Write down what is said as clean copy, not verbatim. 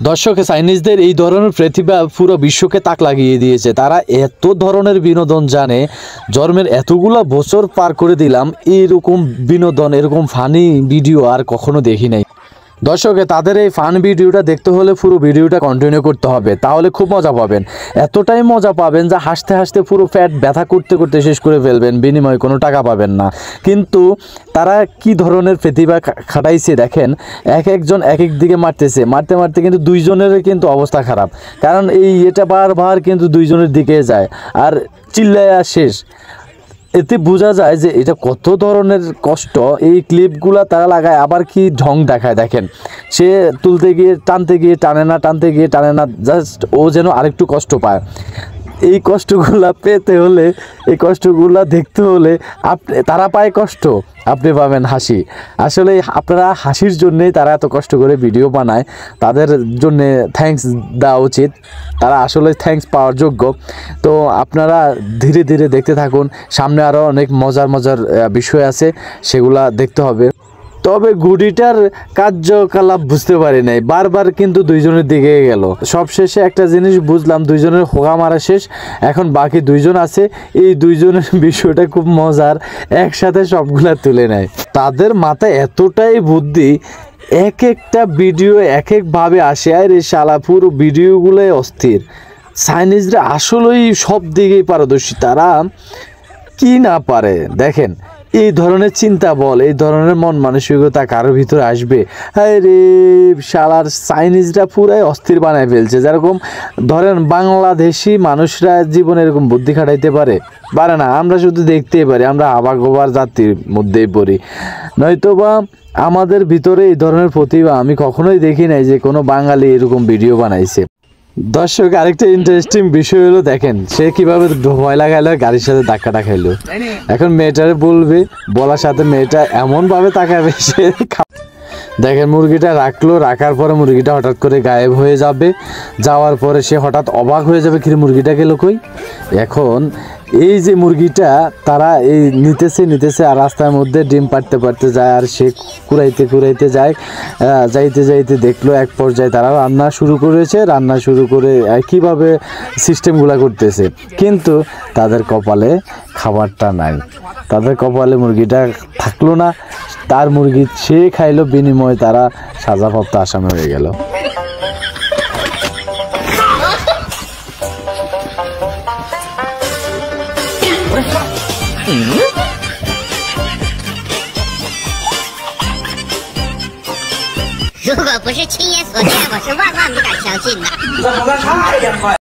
দর্শক, চাইনিজদের এই ধরনের প্রতিভা পুরো বিশ্বকে তাক লাগিয়ে দিয়েছে। তারা এত ধরনের বিনোদন জানে, জন্মের এতগুলো বছর পার করে দিলাম, এরকম বিনোদন, এরকম ফানি ভিডিও আর কখনো দেখি নাই। দর্শক, তাদের এই ফান ভিডিওটা দেখতে হলে পুরো ভিডিওটা কন্টিনিউ করতে হবে, তাহলে খুব মজা পাবেন। এতটাই মজা পাবেন যে হাসতে হাসতে পুরো পেট ব্যথা করতে করতে শেষ করে ফেলবেন, বিনিময়ে কোনো টাকা পাবেন না। কিন্তু তারা কি ধরনের প্রতিভা খাটাইছে দেখেন, একজন এক এক দিকে মারতেছে, মারতে মারতে কিন্তু দুইজনের কিন্তু অবস্থা খারাপ, কারণ এটা বারবার কিন্তু দুইজনের দিকে যায় আর চিল্লায়া শেষ। এতে বোঝা যায় যে এটা কত ধরনের কষ্ট। এই ক্লিপগুলো তারা লাগায়, আবার কি ঢং দেখায় দেখেন, সে তুলতে গিয়ে টানতে গিয়ে টানে না, টানতে গিয়ে টানে না, জাস্ট ও যেন আরেকটু কষ্ট পায়। এই কষ্টগুলা পেতে হলে, এই কষ্টগুলা দেখতে হলে তারা পায় কষ্ট, আপনি পাবেন হাসি। আসলে আপনারা হাসির জন্যেই তারা এত কষ্ট করে ভিডিও বানায়, তাদের জন্যে থ্যাঙ্কস দেওয়া উচিত, তারা আসলে থ্যাঙ্কস পাওয়ার যোগ্য। তো আপনারা ধীরে ধীরে দেখতে থাকুন, সামনে আরও অনেক মজার মজার বিষয় আছে, সেগুলা দেখতে হবে। তবে গুডিটার কার্যকলাপ বুঝতে পারি নাই, বারবার কিন্তু দুইজনের দিকে গেল। সবশেষে একটা জিনিস বুঝলাম, দুইজনের হোগা মারা শেষ, এখন বাকি দুইজন আছে। এই দুইজনের বিষয়টা খুব মজার, একসাথে সবগুলা তুলে নেয়। তাদের মাথায় এতটাই বুদ্ধি, এক একটা ভিডিও এক একভাবে আসে, আর এই শালা পুরো ভিডিওগুলোই অস্থির। চাইনিজরা আসলেই সব দিকেই পারদর্শী, তারা কি না পারে দেখেন। এই ধরনের চিন্তা বল, এই ধরনের মন মানসিকতা কারোর ভিতরে আসবে? হ্যাঁ রে শালার, চাইনিজরা পুরাই অস্থির বানায় ফেলছে। যেরকম ধরেন বাংলাদেশি মানুষরা জীবনে এরকম বুদ্ধি খাটাইতে পারে না, আমরা শুধু দেখতেই পারি, আমরা আবাগোবার জাতির মধ্যেই পড়ি। নয়তোবা আমাদের ভিতরে এই ধরনের প্রতিভা আমি কখনোই দেখি নাই যে কোনো বাঙালি এরকম ভিডিও বানাইছে। দর্শক, আরেকটা ইন্টারেস্টিং বিষয় হলো দেখেন, সে কিভাবে ভয় লাগাইলো, গাড়ির সাথে ধাক্কাটা খাইলো। এখন মেয়েটারে বলবে, বলার সাথে মেয়েটা এমনভাবে তাকাবে, সে দেখেন মুরগিটা রাখলো, রাখার পরে মুরগিটা হঠাৎ করে গায়েব হয়ে যাবে, যাওয়ার পরে সে হঠাৎ অবাক হয়ে যাবে, কি মুরগিটা গেল কই। এখন এই যে মুরগিটা তারা এই নিতেছে আর রাস্তার মধ্যে ডিম পাড়তে যায়, আর সে কুড়াইতে যায়, যাইতে দেখলো এক পর্যায়ে তারা রান্না শুরু করে কীভাবে সিস্টেমগুলো করতেছে, কিন্তু তাদের কপালে খাবারটা নাই, তাদের কপালে মুরগিটা থাকলো না। তার মুরগি সে খাইলো, বিনিময়ে তারা সাজাপ্রাপ্ত আসামি হয়ে গেল। 如果不是亲眼所见，我是万万不敢相信的。